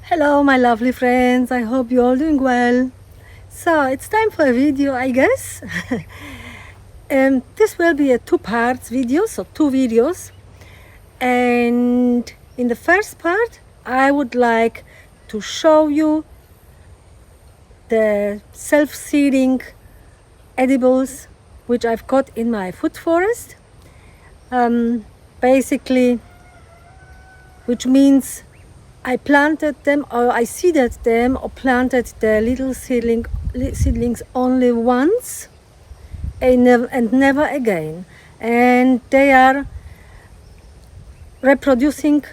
Hello my lovely friends, I hope you're all doing well. So it's time for a video, I guess. This will be a two parts video, so two videos. And in the first part I would like to show you the self-seeding edibles which I've got in my food forest. Basically, which means I planted them, or I seeded them, or planted the little seedlings only once and never again. And they are reproducing,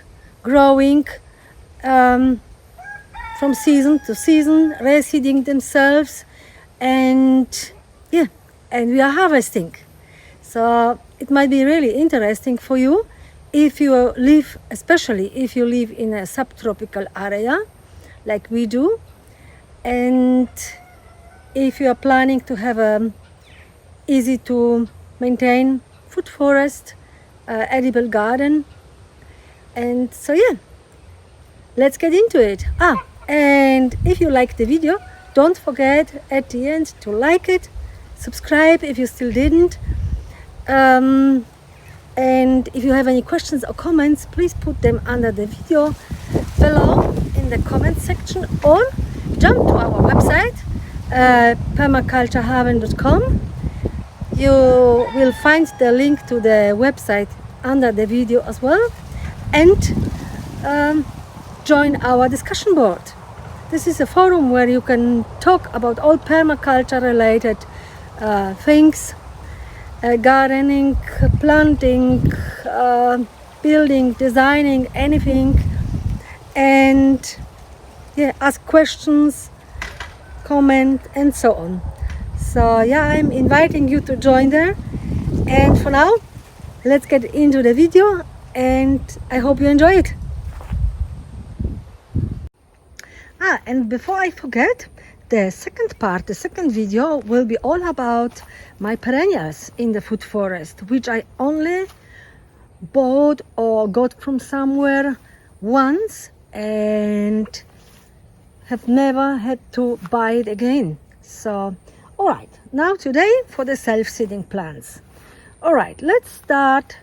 growing from season to season, reseeding themselves, and we are harvesting. So it might be really interesting for you if you live, especially if you live in a subtropical area like we do, and if you are planning to have a easy to maintain food forest, edible garden. And so let's get into it. And if you like the video, don't forget at the end to like it, subscribe if you still didn't. And if you have any questions or comments, please put them under the video below in the comment section, or jump to our website, permaculturehaven.com. You will find the link to the website under the video as well, and join our discussion board. This is a forum where you can talk about all permaculture related things. Gardening, planting, building, designing, anything, and ask questions, comment, and so on. So I'm inviting you to join there. And for now, let's get into the video, and I hope you enjoy it. And before I forget, the second video will be all about my perennials in the food forest, which I only bought or got from somewhere once and have never had to buy it again. So, alright, now today for the self-seeding plants. Alright, let's start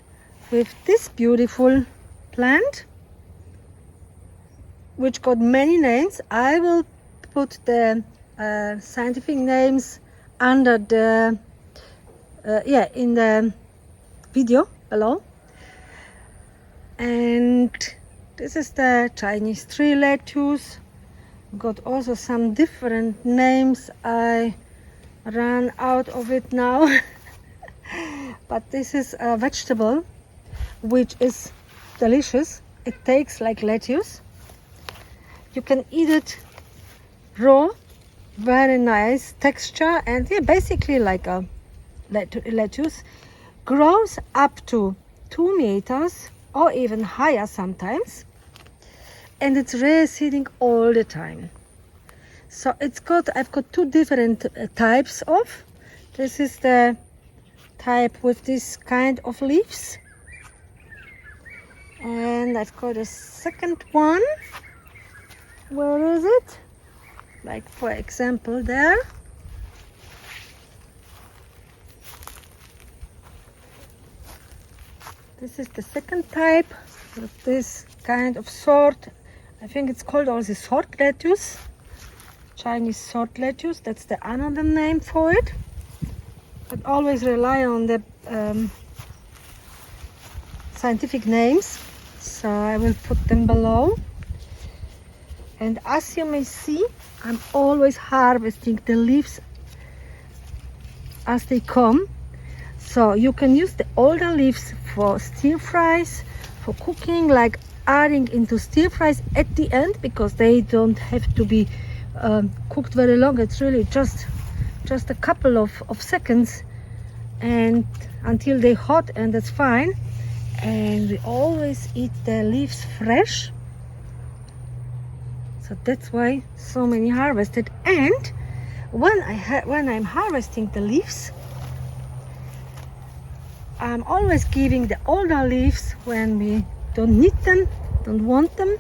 with this beautiful plant, which got many names. I will put the scientific names under the in the video below. And this is the Chinese tree lettuce. Got also some different names. I ran out of it now. But this is a vegetable which is delicious. It tastes like lettuce. You can eat it raw, very nice texture, and basically like a lettuce. Grows up to 2 meters or even higher sometimes, and it's reseeding all the time. So I've got two different types of. This is the type with this kind of leaves, and I've got a second one. Where is it? Like, for example, there. This is the second type with this kind of sort. I think it's called also sword lettuce, Chinese sword lettuce. That's the another name for it. But always rely on the scientific names, so I will put them below. And as you may see, I'm always harvesting the leaves as they come. So you can use the older leaves for stir fries, for cooking, like adding into stir fries at the end, because they don't have to be cooked very long. It's really just a couple of seconds, and until they're hot, and that's fine. And we always eat the leaves fresh. So that's why so many harvested. And when I'm harvesting the leaves, I'm always giving the older leaves when we don't need them, don't want them,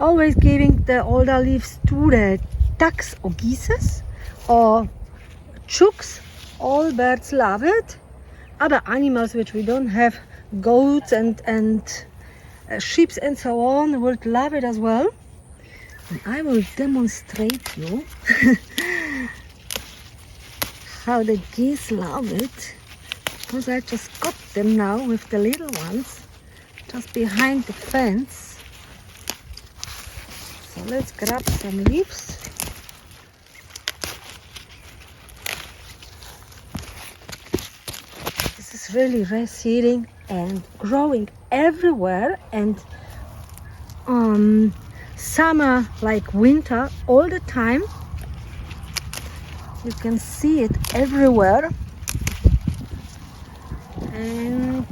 always giving the older leaves to the ducks or geese or chooks. All birds love it. Other animals which we don't have, goats and sheep and so on, would love it as well. And I will demonstrate you how the geese love it, because I just got them now with the little ones just behind the fence. So let's grab some leaves. This is really reseeding and growing everywhere, and summer like winter all the time. You can see it everywhere, and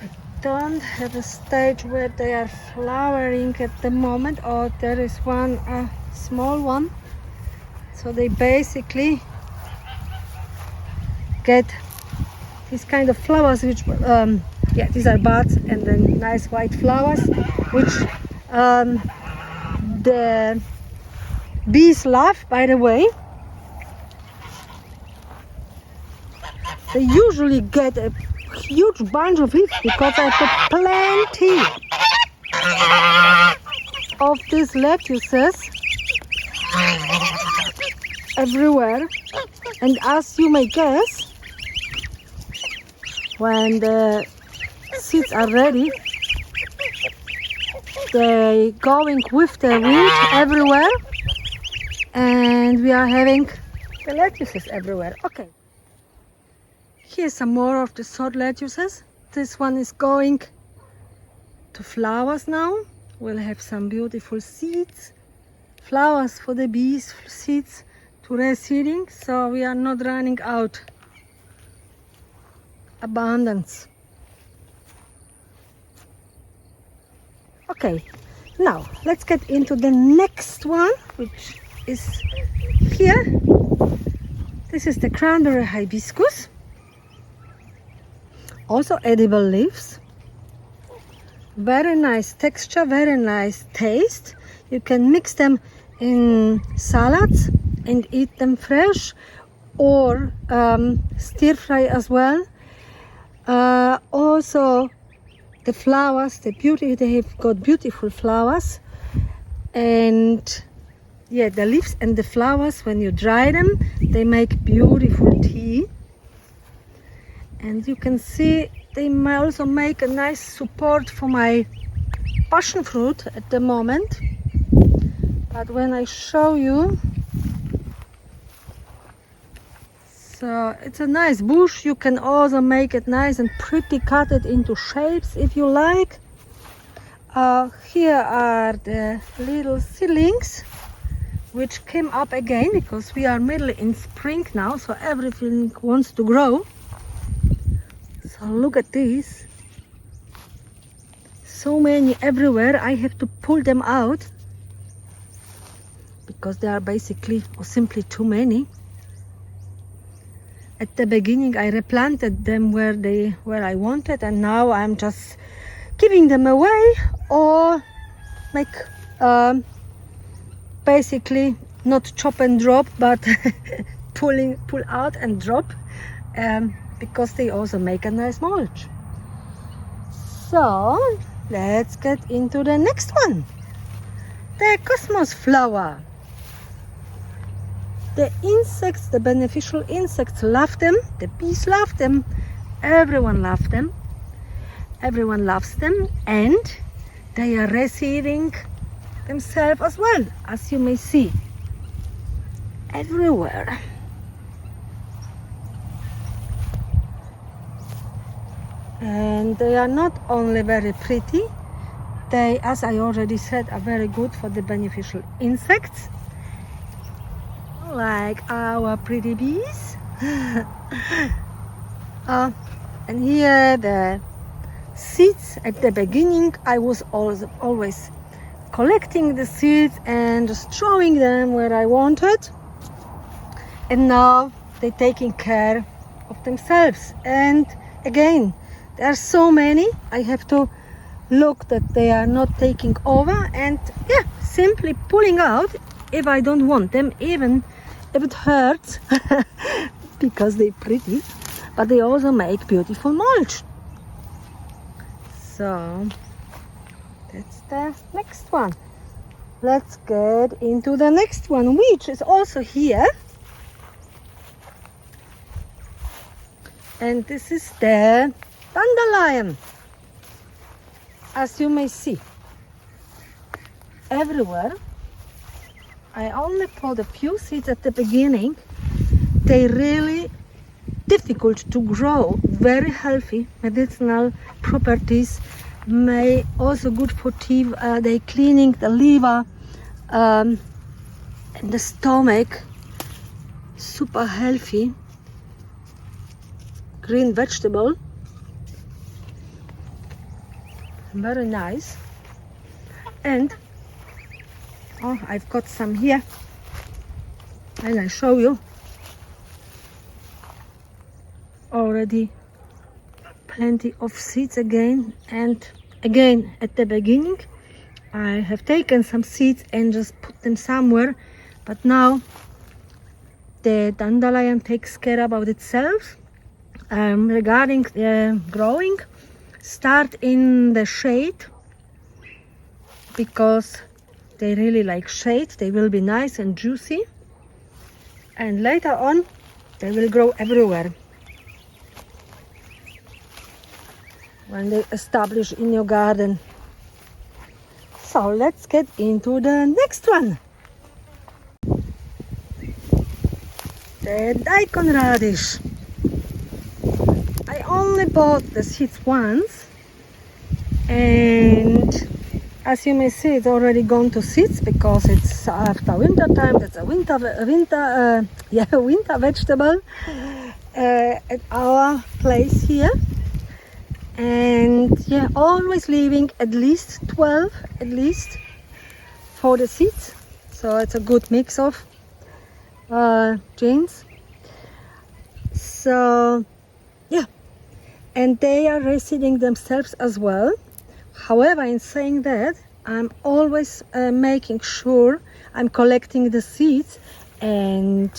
I don't have a stage where they are flowering at the moment. Oh, there is one small one. So they basically get these kind of flowers, which yeah, these are buds, and then nice white flowers, which the bees love, by the way. They usually get a huge bunch of leaves because I've got plenty of these lettuces everywhere. And as you may guess, when the seeds are ready, they going with the wind everywhere, and we are having the lettuces everywhere. Okay. Here's some more of the sod lettuces. This one is going to flowers now. We'll have some beautiful seeds, flowers for the bees, seeds to reseeding, so we are not running out. Abundance. Okay, now let's get into the next one, which is here. This is the Cranberry Hibiscus. Also edible leaves. Very nice texture, very nice taste. You can mix them in salads and eat them fresh, or stir fry as well. Also the flowers, they have got beautiful flowers, and yeah, the leaves and the flowers, when you dry them, they make beautiful tea. And you can see they may also make a nice support for my passion fruit at the moment. But when I show you, so it's a nice bush. You can also make it nice and pretty, cut it into shapes if you like. Here are the little seedlings which came up again, because we are middle in spring now, so everything wants to grow. So look at this, so many everywhere. I have to pull them out because they are basically or simply too many. At the beginning I replanted them where I wanted, and now I'm just giving them away, or make basically not chop and drop, but pull out and drop, because they also make a nice mulch. So let's get into the next one, the cosmos flower. The insects, the beneficial insects, love them. The bees love them. Everyone loves them. Everyone loves them, and they are reseeding themselves as well, as you may see everywhere. And they are not only very pretty, they, as I already said, are very good for the beneficial insects, like our pretty bees. And here the seeds. At the beginning I was always collecting the seeds and just throwing them where I wanted, and now they're taking care of themselves. And again, there are so many, I have to look that they are not taking over, and yeah, simply pulling out if I don't want them, even if it hurts because they're pretty, but they also make beautiful mulch. So that's the next one. Let's get into the next one, which is also here. And this is the dandelion. As you may see, everywhere. I only put a few seeds at the beginning. They're really difficult to grow, very healthy, medicinal properties, may also good for teeth. They cleaning the liver and the stomach, super healthy. Green vegetable, very nice. And oh, I've got some here, and I show you already plenty of seeds again. And again, at the beginning I have taken some seeds and just put them somewhere, but now the dandelion takes care about itself. Regarding growing, start in the shade, because they really like shade. They will be nice and juicy, and later on they will grow everywhere when they establish in your garden. So let's get into the next one, the daikon radish. I only bought the seeds once, and as you may see, it's already gone to seeds because it's after winter time. That's a winter vegetable at our place here. And yeah, always leaving at least 12 for the seeds, so it's a good mix of genes. So yeah, and they are reseeding themselves as well. However, in saying that, I'm always making sure I'm collecting the seeds and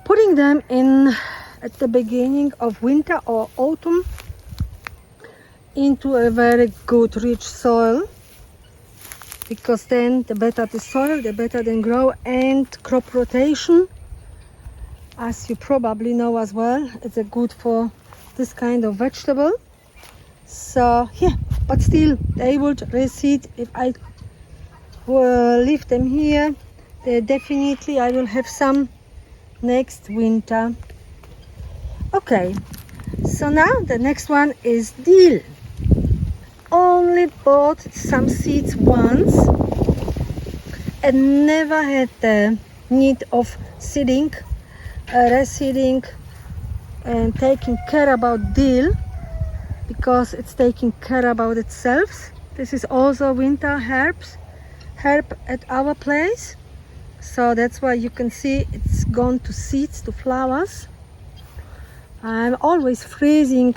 putting them in at the beginning of winter or autumn into a very good rich soil, because then the better the soil, the better they grow. And crop rotation, as you probably know as well, it's a good for this kind of vegetable. So yeah, but still they would reseed if I leave them here. Definitely I will have some next winter. Okay, so now the next one is dill. Only bought some seeds once and never had the need of seeding, reseeding and taking care about dill, because it's taking care about itself. This is also winter herb at our place, so that's why you can see it's gone to seeds, to flowers. I'm always freezing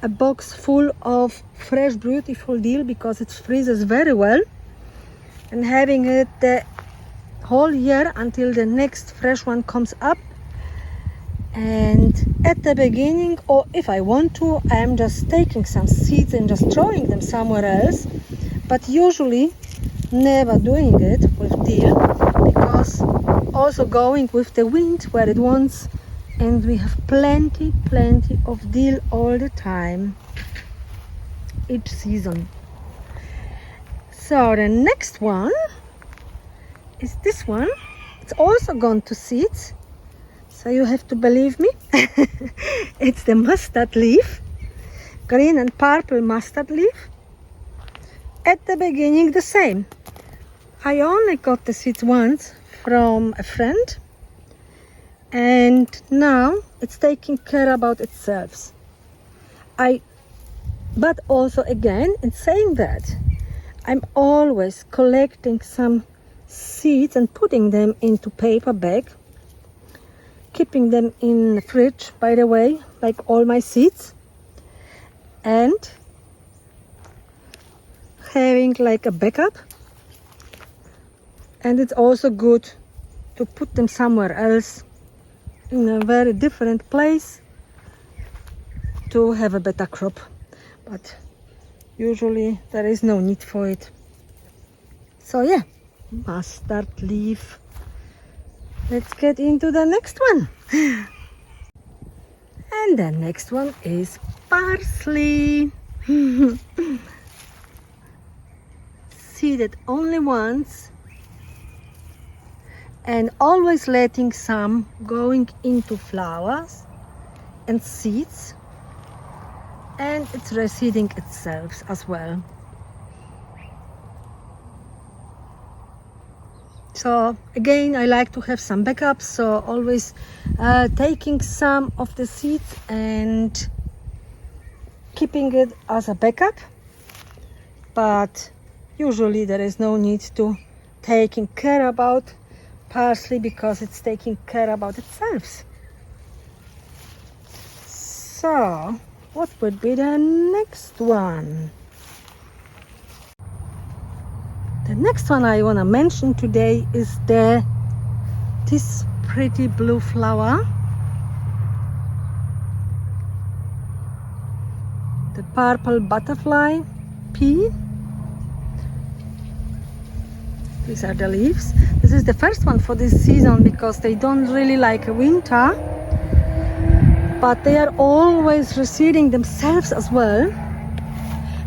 a box full of fresh beautiful dill because it freezes very well, and having it the whole year until the next fresh one comes up. And at the beginning, or if I want to, I am just taking some seeds and just throwing them somewhere else, but usually never doing it with dill, because also going with the wind where it wants, and we have plenty of dill all the time, each season. So the next one is this one. It's also gone to seeds, so you have to believe me. It's the mustard leaf, green and purple mustard leaf. At the beginning the same. I only got the seeds once from a friend, and now it's taking care about itself. But also again, in saying that, I'm always collecting some seeds and putting them into paper bag, keeping them in the fridge, by the way, like all my seeds. And having like a backup, and it's also good to put them somewhere else in a very different place to have a better crop, but usually there is no need for it. So yeah, mustard leaf. Let's get into the next one. And the next one is parsley. Seeded only once, and always letting some going into flowers and seeds, and it's reseeding itself as well. So again, I like to have some backups, so always taking some of the seeds and keeping it as a backup, but usually there is no need to taking care about parsley because it's taking care about itself. So what would be the next one? The next one I want to mention today is this pretty blue flower, the purple butterfly pea. These are the leaves. This is the first one for this season because they don't really like winter, but they are always reseeding themselves as well,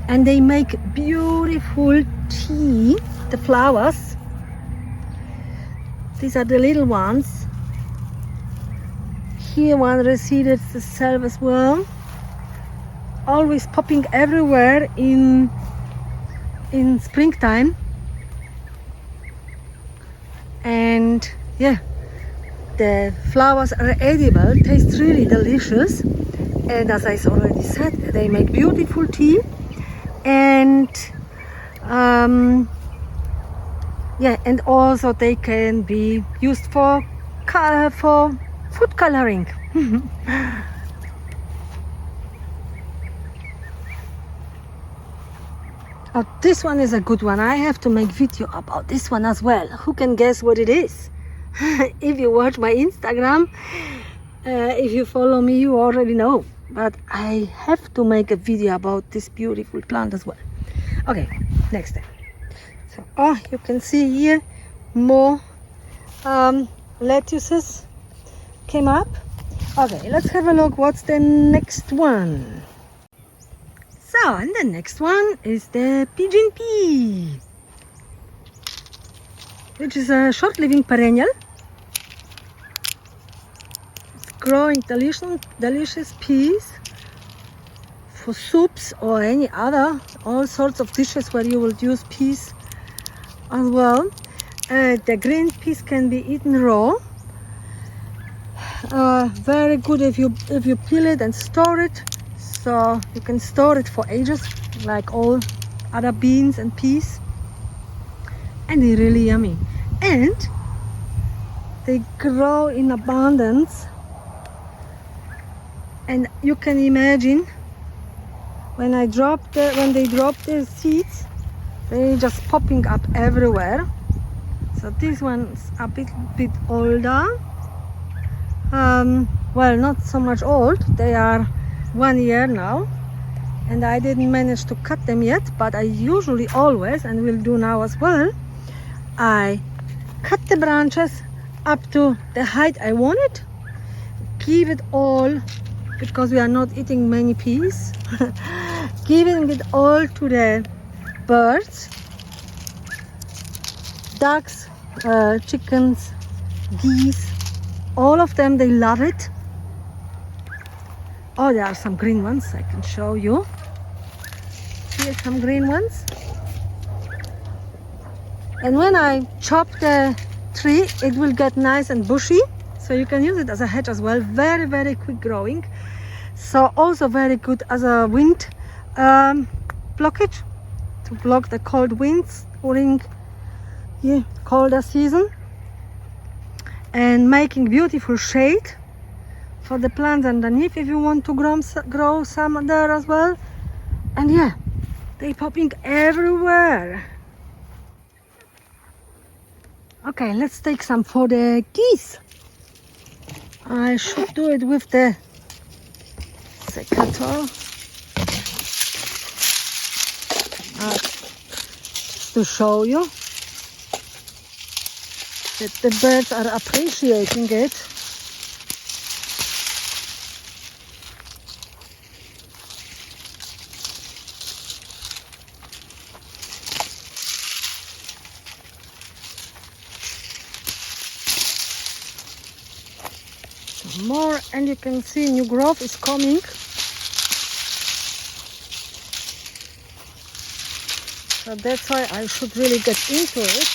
and they make beautiful tea. The flowers, these are the little ones. Here one reseeded itself as well, always popping everywhere in springtime. And yeah, the flowers are edible, taste really delicious, and as I already said, they make beautiful tea. And yeah, and also they can be used for food coloring. Oh, this one is a good one. I have to make video about this one as well. Who can guess what it is? If you watch my Instagram, if you follow me, you already know. But I have to make a video about this beautiful plant as well. Okay, next time. So, oh, you can see here more lettuces came up. Okay, let's have a look. What's the next one? So, and the next one is the PGMP, which is a short-living perennial. It's growing delicious peas for soups or any other, all sorts of dishes where you will use peas as well. The green peas can be eaten raw. Very good if you peel it and store it. So you can store it for ages, like all other beans and peas, and they're really yummy. And they grow in abundance, and you can imagine when they drop the seeds, they're just popping up everywhere. So these ones are a bit older. Well, not so much old. They are 1 year now, and I didn't manage to cut them yet, but I usually always, and will do now as well, I cut the branches up to the height I want it, give it all, because we are not eating many peas, giving it all to the birds, ducks, chickens, geese, all of them, they love it. Oh, there are some green ones I can show you. Here's some green ones. And when I chop the tree, it will get nice and bushy. So you can use it as a hedge as well. Very, very quick growing. So also very good as a wind blockage, to block the cold winds during colder season. And making beautiful shade for the plants underneath if you want to grow some there as well. And yeah, They popping everywhere. Okay, let's take some for the geese. I should do it with the secateur. Just to show you that the birds are appreciating it. More, and you can see new growth is coming. So that's why I should really get into it.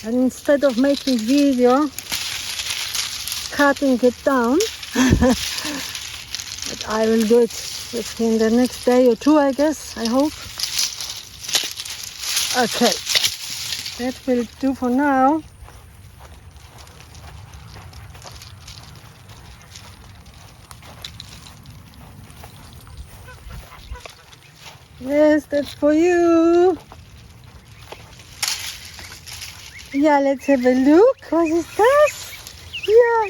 And instead of making video cutting it down, but I will do it within the next day or two, I guess, I hope. Okay, that will do for now. Yes, that's for you. Yeah, let's have a look. What is that? Yeah.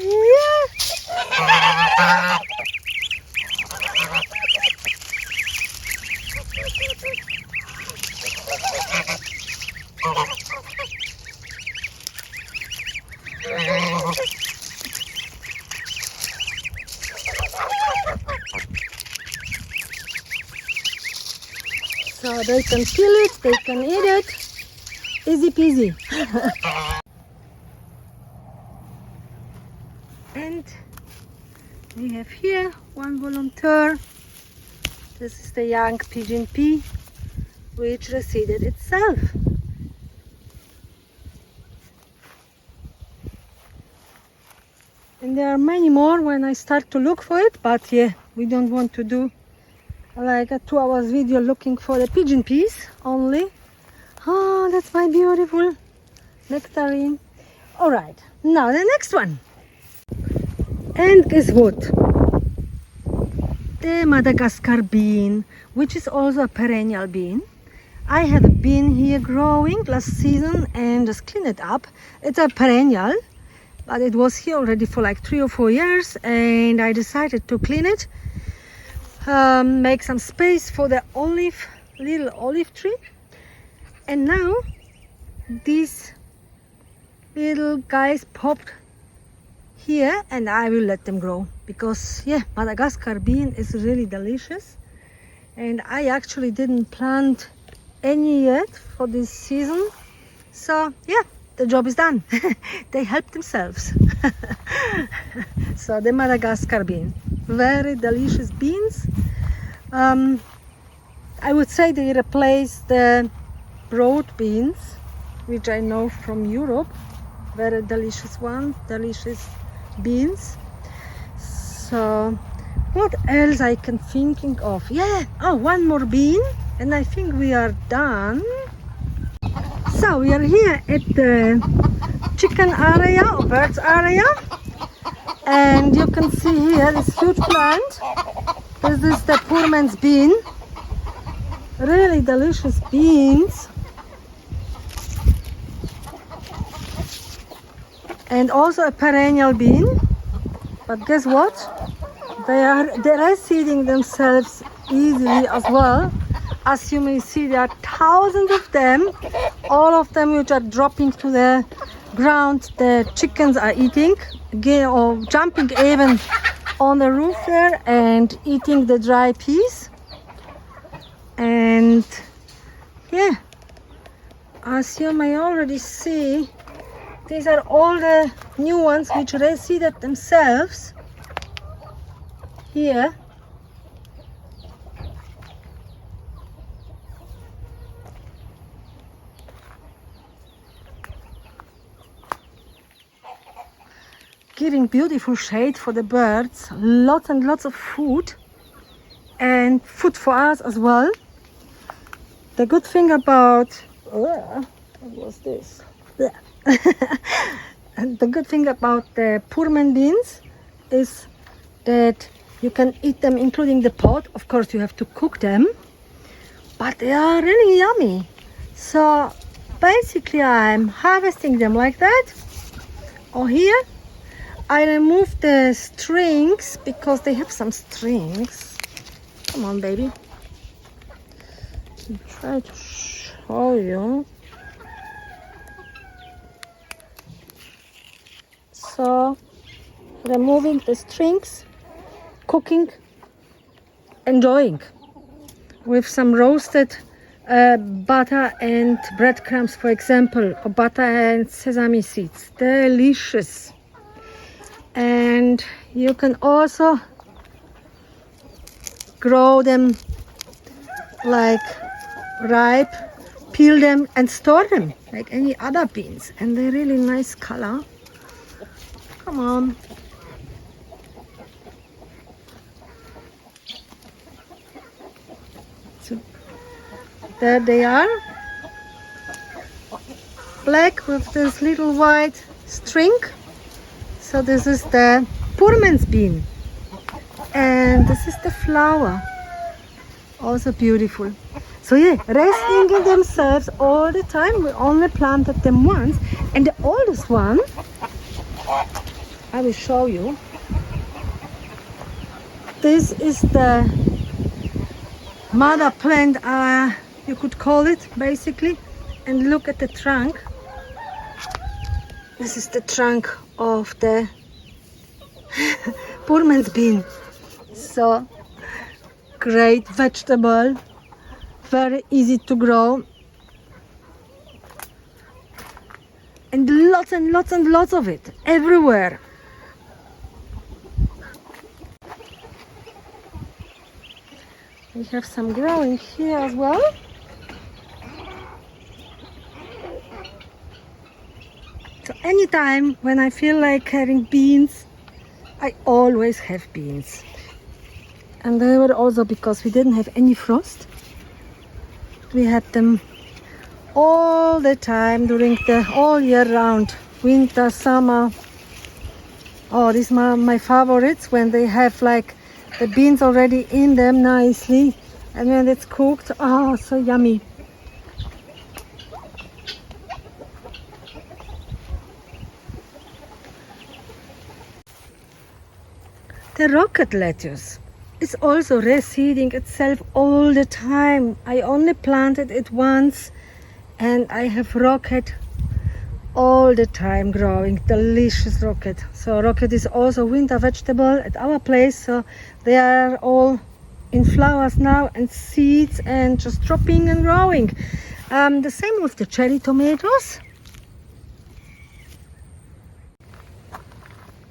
So they can peel it, they can eat it. Easy peasy. And we have here one volunteer. This is the young PGMP, which reseeded itself. And there are many more when I start to look for it, but yeah, we don't want to do like a 2 hours video looking for the pigeon peas only. Oh, that's my beautiful nectarine. All right, now the next one. And guess what? The Madagascar bean, which is also a perennial bean. I had a bean here growing last season and just cleaned it up. It's a perennial, but it was here already for like 3 or 4 years, and I decided to clean it. Make some space for the little olive tree, and now these little guys popped here, and I will let them grow because yeah, Madagascar bean is really delicious, and I actually didn't plant any yet for this season, so yeah, the job is done. They help themselves. So the Madagascar bean, very delicious beans. I would say they replace the broad beans, which I know from Europe. Very delicious delicious beans. So what else I can thinking of? Yeah, oh, one more bean and I think we are done. So we are here at the chicken area or birds area, and you can see here this huge plant. This is the poor man's bean. Really delicious beans. And also a perennial bean. But guess what? They're seeding themselves easily as well. As you may see, there are thousands of them. All of them which are dropping to the ground. The chickens are eating, or jumping even on the roof there and eating the dry peas. And yeah, as you may already see, these are all the new ones which reseeded themselves here. Giving beautiful shade for the birds, lots and lots of food, and food for us as well. The good thing about what was this? And the good thing about the Pullman beans is that you can eat them including the pod. Of course you have to cook them, but they are really yummy. So basically I'm harvesting them like that. Or here I remove the strings because they have some strings. Come on, baby. I'll try to show you. So removing the strings, cooking, enjoying with some roasted butter and breadcrumbs, for example, or butter and sesame seeds. Delicious. And you can also grow them like ripe, peel them and store them like any other beans, and they're really nice color. Come on. So there they are, black with this little white string. So this is the Purman's bean, and this is the flower, also beautiful. So yeah, resting in themselves all the time. We only planted them once, and the oldest one, I will show you. This is the mother plant, you could call it basically, and look at the trunk. This is the trunk of the Purman's bean. So great vegetable, very easy to grow, and lots and lots and lots of it everywhere. We have some growing here as well. So anytime when I feel like having beans, I always have beans. And they were also because we didn't have any frost. We had them all the time during the all year round, winter, summer. Oh, these are my favorites when they have like the beans already in them nicely, and when it's cooked, oh, so yummy. The rocket lettuce is also reseeding itself all the time. I only planted it once, and I have rocket all the time growing. Delicious rocket. So rocket is also winter vegetable at our place. So they are all in flowers now and seeds and just dropping and growing. The same with the cherry tomatoes.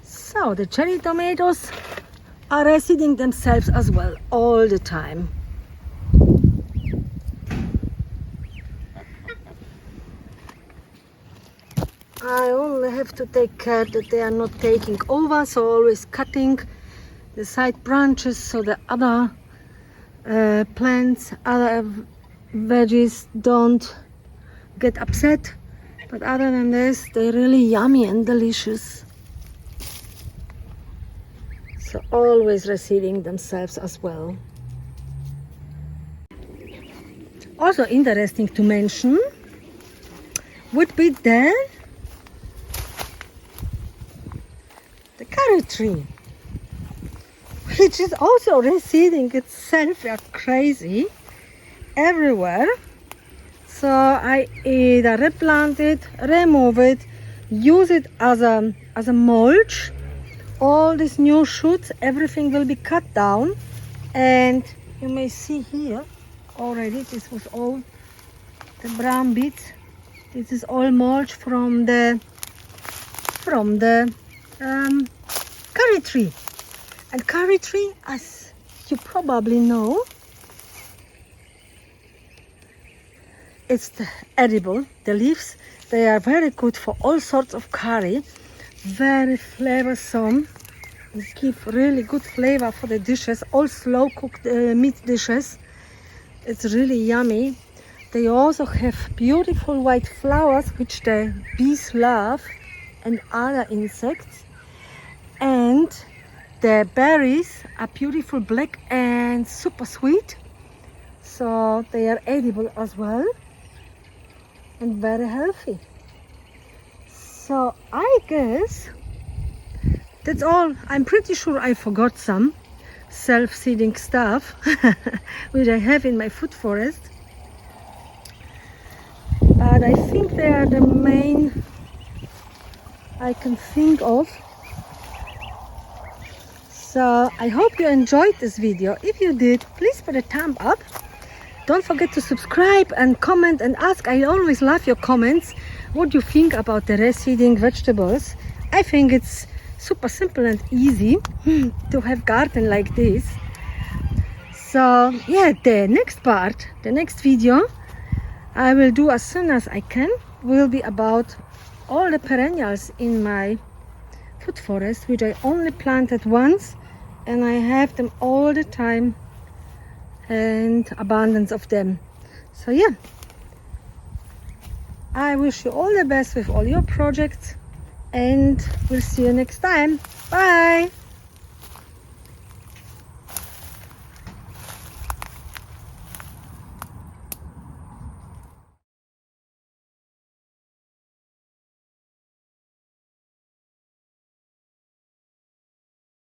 So the cherry tomatoes are reseeding themselves as well all the time. I only have to take care that they are not taking over, so always cutting the side branches so the other plants, other veggies don't get upset. But other than this, they're really yummy and delicious. So always reseeding themselves as well. Also interesting to mention would be the curry tree, which is also reseeding itself like crazy everywhere. So I either replant it, remove it, use it as a mulch. All these new shoots, everything will be cut down, and you may see here already, this was all the brown bits. This is all mulch from the curry tree. And curry tree, as you probably know, it's edible. The leaves, they are very good for all sorts of curry. Very flavorsome. They give really good flavor for the dishes, all slow cooked meat dishes. It's really yummy. They also have beautiful white flowers, which the bees love, and other insects. And the berries are beautiful black and super sweet. so they are edible as well and very healthy. So I guess that's all. I'm pretty sure I forgot some self-seeding stuff which I have in my food forest, but I think they are the main I can think of. So I hope you enjoyed this video. If you did, please put a thumb up. Don't forget to subscribe and comment and ask. I always love your comments. What do you think about the reseeding vegetables? I think it's super simple and easy to have garden like this. So yeah, the next part, the next video I will do as soon as I can will be about all the perennials in my food forest, which I only planted once, and I have them all the time and abundance of them. So yeah, I wish you all the best with all your projects, and we'll see you next time. Bye.